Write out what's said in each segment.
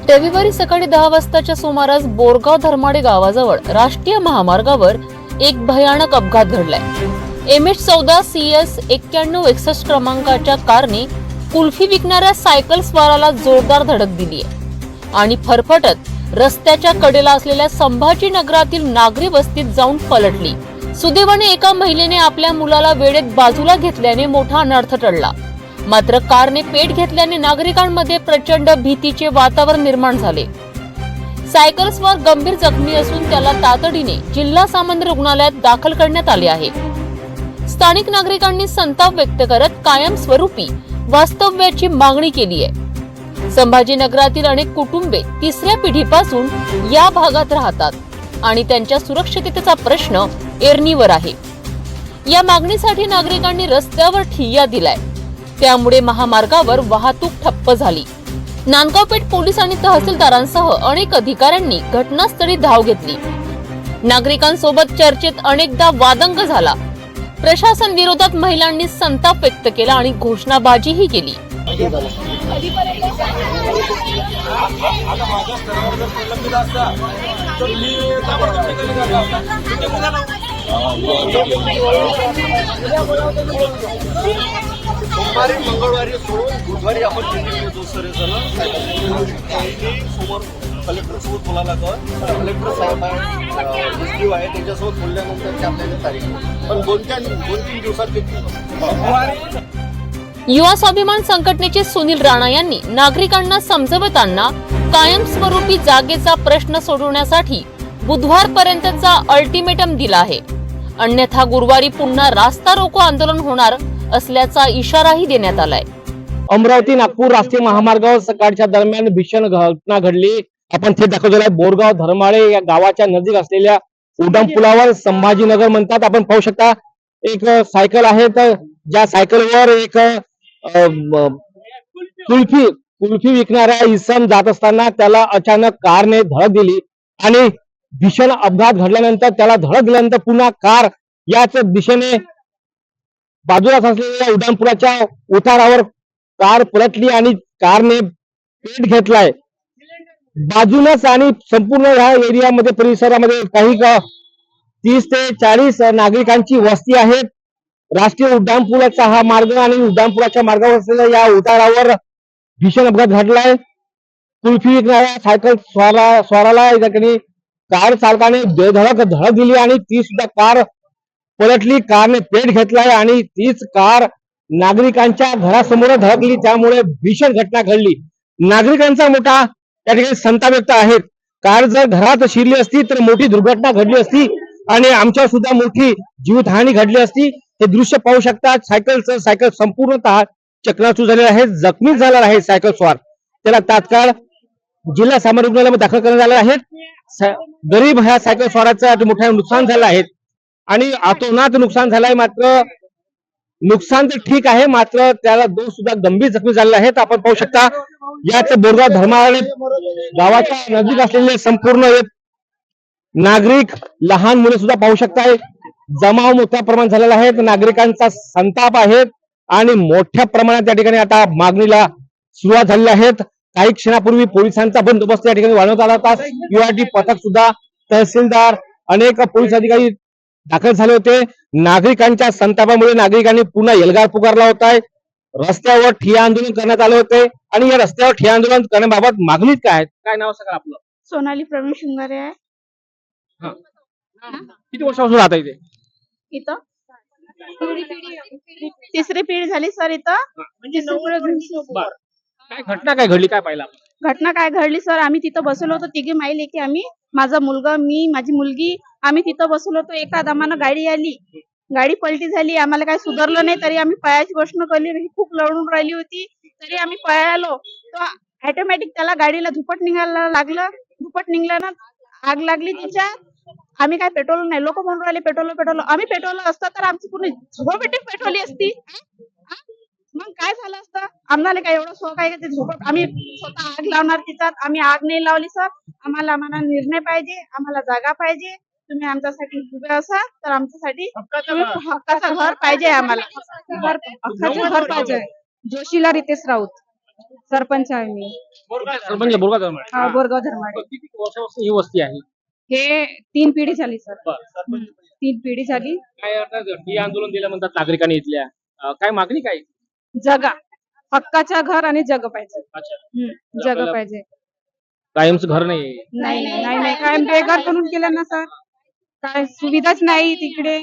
रविवारी सकाळी 10 वाजताच्या सुमारास बोरगाव धर्माडे गावाजवळ राष्ट्रीय महामार्गावर एक भयानक अपघात घडलाय। MH14 CS 9161 क्रमांकाच्या कारने कुल्फी विकणाऱ्या सायकल स्वाराला जोरदार धडक दिली आहे आणि फरफटत रस्त्याच्या कडेला असलेल्या संभाजीनगरातील नागरी वस्तीत जाऊन पलटली। सुदैवाने एका महिलेने आपल्या मुलाला वेळेत बाजूला घेतल्याने मोठा अनर्थ टळला। मात्र कारने पेट घेतल्याने नागरिकांमध्ये प्रचंड भीतीचे वातावरण निर्माण झाले। सायकल स्वार गंभीर जखमी असून त्याला तातडीने जिल्हा सामान्य रुग्णालयात दाखल करण्यात आले आहे। स्थानिक नागरिकांनी संताप व्यक्त करत कायमस्वरूपी वास्तव्याची मागणी केली आहे। संभाजीनगरातील अनेक कुटुंबे तिसऱ्या पिढीपासून या भागात राहतात आणि त्यांच्या सुरक्षिततेचा प्रश्न ऐरणीवर आहे। या मागणीसाठी नागरिकांनी रस्त्यावर ठिय्या दिलाय, त्यामुळे महामार्गावर वाहतूक ठप्प झाली। नांदगावपेठ पोलीस आणि तहसीलदारांसह अनेक अधिकाऱ्यांनी घटनास्थळी धाव घेतली। नागरिकांसोबत चर्चेत अनेकदा वादंग झाला। प्रशासन विरोधात महिलांनी संताप व्यक्त केला आणि घोषणाबाजीही केली। सोमवारी मंगळवारी सोडून बुधवारी आपण मीटिंग घेतो सर्वजण समोर कलेक्टर सोबत बोलायला लागतं। कलेक्टर साहेब आहे आहे त्याच्यासोबत बोलल्यानंतर आपल्याला तारीख पण 2-3 दिवसात युवा स्वाभिमान संघटनेचे सुनील राणा यांनी नागरिकांना समजवताना कायमस्वरूपी जागेचा प्रश्न सोडवण्यासाठी बुधवारपर्यंतचा अल्टिमेटम दिला आहे, अन्यथा गुरुवारी पुन्हा रास्ता रोको आंदोलन होणार असल्याचा इशाराही देण्यात आलाय। अमरावती नागपूर राष्ट्रीय महामार्गावर सकाळच्या दरम्यान भीषण घटना घडली। आपण ते दाखवलेलं आहे बोरगाव धर्माडे या गावाच्या नजीक असलेल्या उड्डाण पुलावर संभाजीनगर म्हणतात। आपण पाहू शकता एक सायकल आहे, तर ज्या सायकलवर एक कुल्फी विकणाऱ्या इसम जात असताना त्याला अचानक कारने धडक दिली आणि भीषण अपघात घडल्यानंतर त्याला धडक दिल्यानंतर पुन्हा कार याच दिशेने बाजूला असलेल्या उड्डाणपुलाच्या उतारावर कार पलटली आणि कारने पेट घेतलाय बाजूनच। आणि संपूर्ण ह्या एरियामध्ये परिसरामध्ये काही 30 ते 40 नागरिकांची वस्ती आहे। राष्ट्रीय उड्डाणपुलाचा हा मार्ग आणि उड्डाणपुलाच्या मार्गावर असलेल्या या उतारावर भीषण अपघात घडलाय। कुल्फी विकणाऱ्या सायकल स्वाराला या ठिकाणी कार चालकाने बेधडक धडक दिली आणि ती सुद्धा कार पलटली, कारने पेट घेतलाय आणि तीच कार नागरिकांच्या घरासमोर धडकली, त्यामुळे भीषण घटना घडली। नागरिकांचा मोठा त्या ठिकाणी संताप व्यक्त आहे। कार जर घरात शिरली असती तर मोठी दुर्घटना घडली असती आणि आमच्या सुद्धा मोठी जीवितहानी घडली असती। हे दृश्य पाहू शकतात। सायकल संपूर्णतः चकनाचूर झालेला आहे, जखमी झालेला आहे सायकल स्वार। त्याला तात्काळ जिल्हा सामान्य रुग्णालयामध्ये दाखल करण्यात आले आहे। गरीब ह्या सायकल स्वाराचं मोठं नुकसान झालं आहे आणि अतोनात नुकसान झालंय। मात्र नुकसान तर ठीक आहे, मात्र त्याला 2 सुद्धा गंभीर जखमी झालेले आहेत। आपण पाहू शकता याच बोरगाव धर्माडे गावाच्या नजीक असलेले संपूर्ण नागरिक, लहान मुले सुद्धा पाहू शकताय। जमाव मोठ्या प्रमाणात झालेला आहे, नागरिकांचा संताप आहे आणि मोठ्या प्रमाणात त्या ठिकाणी आता मागणीला सुरुवात झालेली आहे। काही क्षणापूर्वी पोलिसांचा बंदोबस्त या ठिकाणी वाढवण्यात आला होता। URT पथक सुद्धा, तहसीलदार, अनेक पोलीस अधिकारी दाखल झाले होते। नागरिकांच्या संतापामुळे नागरिकांनी पुन्हा एल्गार पुकारला होता। रस्त्यावर ठिय्या आंदोलन करण्यात आले होते आणि या रस्त्यावर ठिय्या आंदोलन करण्याबाबत मागणी काय? काय नाव सगळं आपलं? सोनाली प्रवीण शिंगारे आहे। किती वर्षापासून राहता इथे? इथं तिसरी पिढी झाली सर। इथं काय घटना काय घडली, काय पाहिलं? घटना काय घडली सर, आम्ही तिथं बसलो होतो तिघी माई की आम्ही, माझा मुलगा, मी, माझी मुलगी, आम्ही तिथं बसलो होतो। एका दमानं गाडी आली, गाडी पलटी झाली, आम्हाला काय सुधारलं नाही तरी आम्ही पळायची गोष्ट केली। खूप लढून राहिली होती तरी आम्ही पळालो, तर ऑटोमॅटिक त्याला गाडीला धुपट निघायला लागलं। धुपट निघल्यानं आग लागली तिच्यात। आम्ही काय पेट्रोल नाही, लोक म्हणून राहिले पेट्रोल। आम्ही पेट्रोल असतं तर आमची पूर्ण झोपेटी पेट्रोली असती, मग काय झालं असतं? आम्हाला काय एवढं शोक आहे का ते झोपट आम्ही स्वतः आग लावणार तिच्यात? आम्ही आग नाही लावली सर। आम्हाला निर्णय पाहिजे, आम्हाला जागा पाहिजे। तुम्ही आमच्यासाठी उभे असा तर आमच्यासाठी हक्काचं घर पाहिजे, आम्हाला हक्काचं घर पाहिजे। जोशीला रितेश राऊत। सरपंच आहे मी. सरपंच बोरगाव धर्माडे. हा, बोरगाव धर्माडे. किती वर्षापासून ही वस्ती आहे? हे 3 पिढी झाली सर. बरं. 3 पिढी झाली. काय आता ठिय्या आंदोलन दिलं म्हणतात नागरिकांनी इथल्या, काय मागणी काय? जगा हक्काच्या घर आणि जग पाहिजे. अच्छा, जग आपल्याला- पाहिजे. कायमचं घर नाही. नाही काय बेघर करून केलं ना सर. काय सुविधाच नाही तिकडे,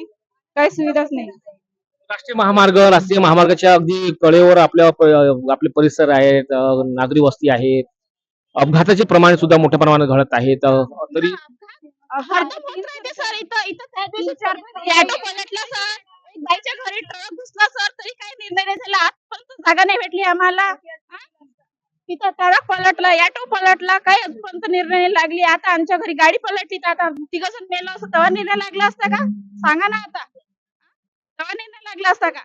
काय सुविधाच नाही. राष्ट्रीय महामार्गाच्या अगदी कडेवर आपले परिसर आहेत, नागरी वस्ती आहेत, अपघाताचे प्रमाण सुद्धा मोठ्या प्रमाणात घडत आहेत. तरी सर इथं त्या दिवशी ऑटो पलटला सर, एक बाईच्या घरी ट्रक घुसला सर, तरी काही निर्णय नाही झाला. आजपर्यंत जागा नाही भेटली आम्हाला. तिथं ट्रक पलटला, ऑटो पलटला, काही आजपर्यंत निर्णय नाही लागली. आता आमच्या घरी गाडी पलटली तर आता तिघजण मेलो असं तेव्हा निर्णय लागला असता का? सांगा ना आता. तेव्हा निर्णय लागला असता का?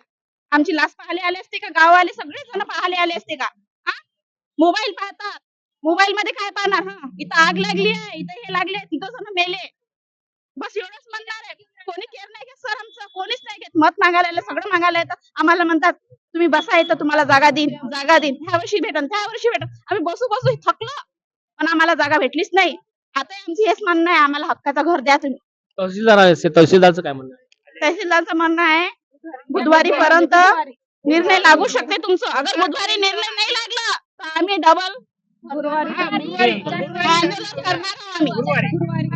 आमची लाच पाहायला आले असते का? गाववाले सगळे जण पाहायला आले असते का? मोबाईल पाहतात, मोबाईल मध्ये काय पाहणार? इथं आग लागली आहे, इथं हे लागले, तिघजण मेले, बस एवढंच म्हणणार आहे. कोणी केअर नाही घेत सर, आमचं कोणीच नाही घेत. मत मागायला आलं, सगळं मागायला येतं. आम्हाला म्हणतात तुम्ही बसा येतं, तुम्हाला जागा देईन, जागा देईन, ह्या वर्षी भेटन, त्या वर्षी भेटन. आम्ही बसू बसू थकलो, पण आम्हाला जागा भेटलीच नाही. आता आमची हेच म्हणणं आहे, आम्हाला हक्काचं घर द्या तुम्ही. तहसीलदारचं काय म्हणणं आहे? तहसीलदारचं म्हणणं आहे बुधवारी पर्यंत निर्णय लागू शकते तुमचं. अगर बुधवारी निर्णय नाही लागला तर आम्ही डबल आंदोलन करणार आहोत आम्ही.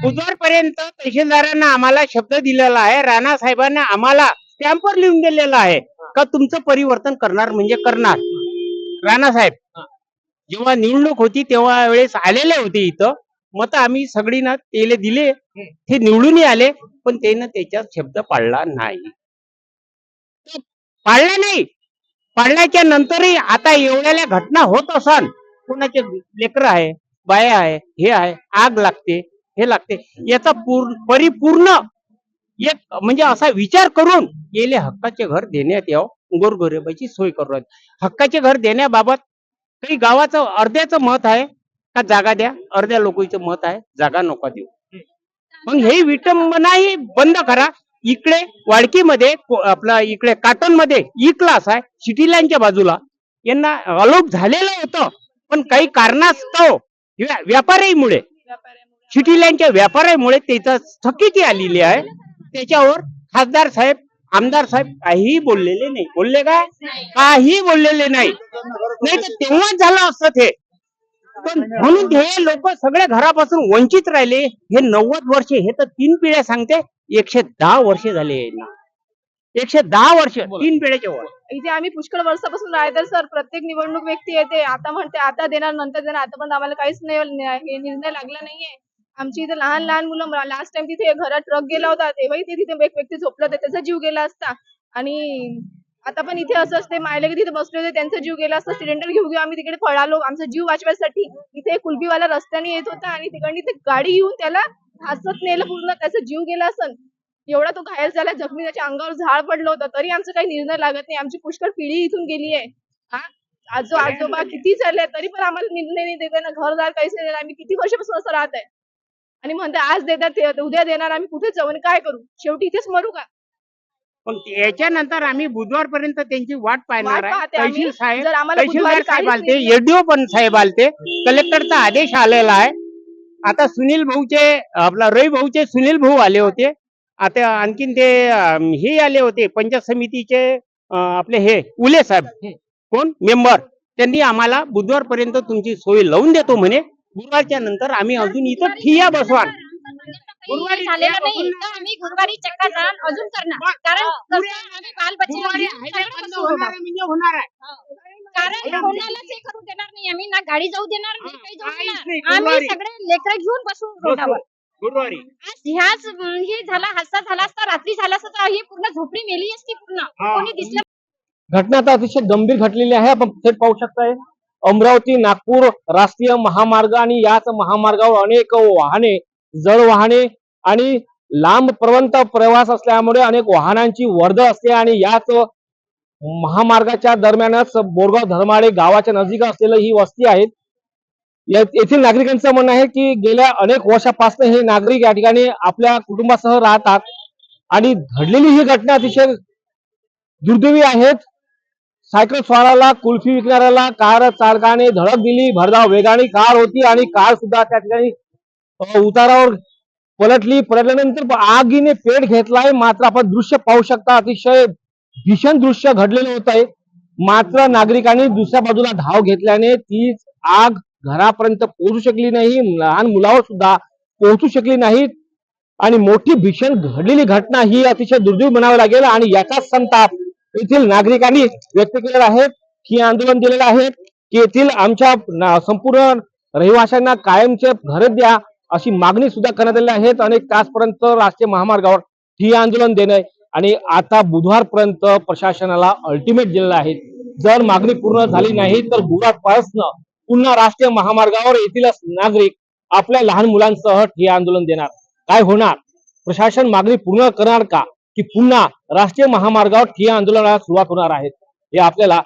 बुधवारपर्यंत तहसीलदारांना आम्हाला शब्द दिलेला आहे, राणा साहेबांना आम्हाला स्टॅम्पवर लिहून दिलेला आहे का तुमचं परिवर्तन करणार म्हणजे करणार. राणा साहेब जेव्हा निवडणूक होती तेव्हा वेळेस आलेले होते इथं, मत आम्ही सगळीना तेले दिले, ते निवडूनही आले, पण त्यानं त्याच्यात शब्द पाळला नाही. पाळला नाही. पाळल्याच्या नंतरही आता एवढ्या घटना होत असन, कोणाचे लेकर आहे, बाया आहे, हे आहे, आग लागते, हे लागते, याचा परिपूर्ण एक म्हणजे असा विचार करून गेले हक्काचे घर देण्यात यावं, गोरगरिबाची सोय करू. हक्काचे घर देण्याबाबत काही गावाचं अर्ध्याचं मत आहे का जागा द्या, अर्ध्या लोकांचं मत आहे जागा नका देऊ. मग हे विटंबनाही बंद करा. इकडे वाडकीमध्ये आपला इकडे काटोन मध्ये ई क्लास आहे, सिटी लाईनच्या बाजूला, यांना अलॉट झालेलं होतं, पण काही कारणास्तव व्यापाऱ्यामुळे, सिटी लाईनच्या व्यापाऱ्यामुळे त्याचा स्थगिती आलेली आहे. त्याच्यावर खासदार साहेब, आमदार साहेब काहीही बोललेले नाही. बोलले का? काही बोललेले नाही. नाही तर तेव्हाच झालं असतं ते. पण म्हणून हे लोक सगळे घरापासून वंचित राहिले. हे 90 वर्षे, हे तर 3 पिढ्या सांगते, 110 वर्षे झाले ना. 110 वर्ष 3 पिढ्याच्या वर. इथे आम्ही पुष्कळ वर्षापासून राहतो सर. प्रत्येक निवडणूक व्यक्ती येते, आता म्हणते आता देणार, नंतर देणार. आता पण आम्हाला काहीच नाही, हे निर्णय लागला नाहीये. आमची इथे लहान लहान मुलं, लास्ट टाइम तिथे घरात ट्रक गेला होता तेव्हाही तिथे एक व्यक्ती झोपला होता, त्याचा जीव गेला असता. आणि आता पण इथे असं असते, मायले की तिथे बसले होते, त्यांचा जीव गेला असता. सिलेंडर घेऊ आम्ही तिकडे पळालो आमचा जीव वाचवायसाठी. इथे कुलबीवाला रस्त्याने येत होता आणि तिकडनी ते गाडी येऊन त्याला घासत नेलं पूर्ण, त्याचा जीव गेला असन. एवढा तो घायल झाला, जखमी, त्याच्या अंगावर झाड पडलं होतं, तरी आमचं काही निर्णय लागत नाही. आमची पुष्कळ पिढी इथून गेली आहे. आजोबा किती चालले तरी पण आम्हाला निर्णय नाही देते ना, घरदार काहीच नाही. आम्ही किती वर्षापासून असं राहत आहे आणि म्हणते आज देतात उद्या देणार, आम्ही कुठे जाऊ आणि काय करू? शेवटी इथेच मरू का? पण याच्यानंतर आम्ही बुधवारपर्यंत त्यांची वाट पाहणार आहे. पाहते आम्ही. तहसील साहेब, जर आम्हाला तहसीलदार बुधवारी साहेब काहीच आलते, निर्णय- एडीओ पण साहेब आलते, कलेक्टरचा आदेश आलेला आहे. आता सुनील भाऊचे, आपला रवी भाऊचे सुनील भाऊ आले होते. आता आणखीन ते हे आले होते पंचायत समितीचे, आपले हे उले साहेब, कोण मेंबर, त्यांनी आम्हाला बुधवारपर्यंत तुमची सोय लावून देतो म्हणे. गुरुवारच्या नंतर आम्ही अजून इथं ठिय्या बसवा. गुरुवारी झालेलं नाही तर आम्ही गुरुवारी चक्काजाम अजून करणार, कारण आम्ही बालबच्चे म्हणजे होणार आहे. कारण कोणालाच हे करू देणार नाही आम्ही, ना गाडी जाऊ देणार नाही, काही जाऊ काहीच देणार. नाही. आम्ही गुरुवारी. सगळे लेकरं घेऊन बसू रोडावर. गुरुवारी आज ह्याच हे झाला, हादसा झाला असता, रात्री झाला असता तर ही पूर्ण झोपडी मेली असती पूर्ण, कोणी दिसलं. घटना आता अतिशय गंभीर घडलेली आहे. आपण थेट पाहू शकताय, अमरावती नागपूर राष्ट्रीय महामार्ग आणि याच महामार्गावर अनेक वाहने, जड वाहने आणि लांब पर्यंत प्रवास असल्यामुळे अनेक वाहनांची वर्दळ असते. आणि याच महामार्गाच्या दरम्यानच बोरगाव धर्माडे गावाच्या नजीक असलेलं ही वस्ती आहे. येथील नागरिकांचं म्हणणं आहे की गेल्या अनेक वर्षापासून हे नागरिक या ठिकाणी आपल्या कुटुंबासह राहतात आणि घडलेली ही घटना अतिशय दुर्दैवी आहेत. सायकल स्वाराला, कुल्फी विकणाऱ्याला कार चालकाने धडक दिली. भरधाव वेगाने कार होती आणि कार सुद्धा त्या ठिकाणी उतारावर पलटल्यानंतर आगीने पेट घेतलाय. मात्र आपण दृश्य पाहू शकता, अतिशय भीषण दृश्य घडलेलं होत आहे. मात्र नागरिकांनी दुसऱ्या बाजूला धाव घेतल्याने ती आग घरापर्यंत पोहोचू शकली नाही. लहान मुलावर सुद्धा पोहोचू शकली नाही आणि मोठी भीषण घडलेली घटना ही अतिशय दुर्दैवी म्हणावं लागेल. आणि याचा संताप येथील नागरिकांनी व्यक्त केलेला आहे. की आंदोलन दिलेलं आहे की येथील आमच्या संपूर्ण रहिवाशांना कायमचे घर द्या अशी मागणी सुद्धा करण्यात आलेली आहे. अनेक तासपर्यंत राष्ट्रीय महामार्गावर ही आंदोलन देणे आणि आता बुधवारपर्यंत प्रशासनाला अल्टिमेट दिलेलं आहे. जर मागणी पूर्ण झाली नाही तर बुधवारपासून पुन्हा राष्ट्रीय महामार्गावर येथील नागरिक आपल्या लहान मुलांसह ठिय्या आंदोलन देणार. काय होणार? प्रशासन मागणी पूर्ण करणार का, की पुन्हा राष्ट्रीय महामार्गावर ठिय्या आंदोलनाला सुरुवात होणार आहे? हे आपल्याला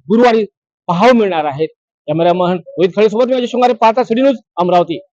गुरुवारी पाहावं मिळणार आहे. कॅमेरामन रोहित खळे सोबत मी अजय शृंगारे, पाहता सिटी न्यूज, अमरावती.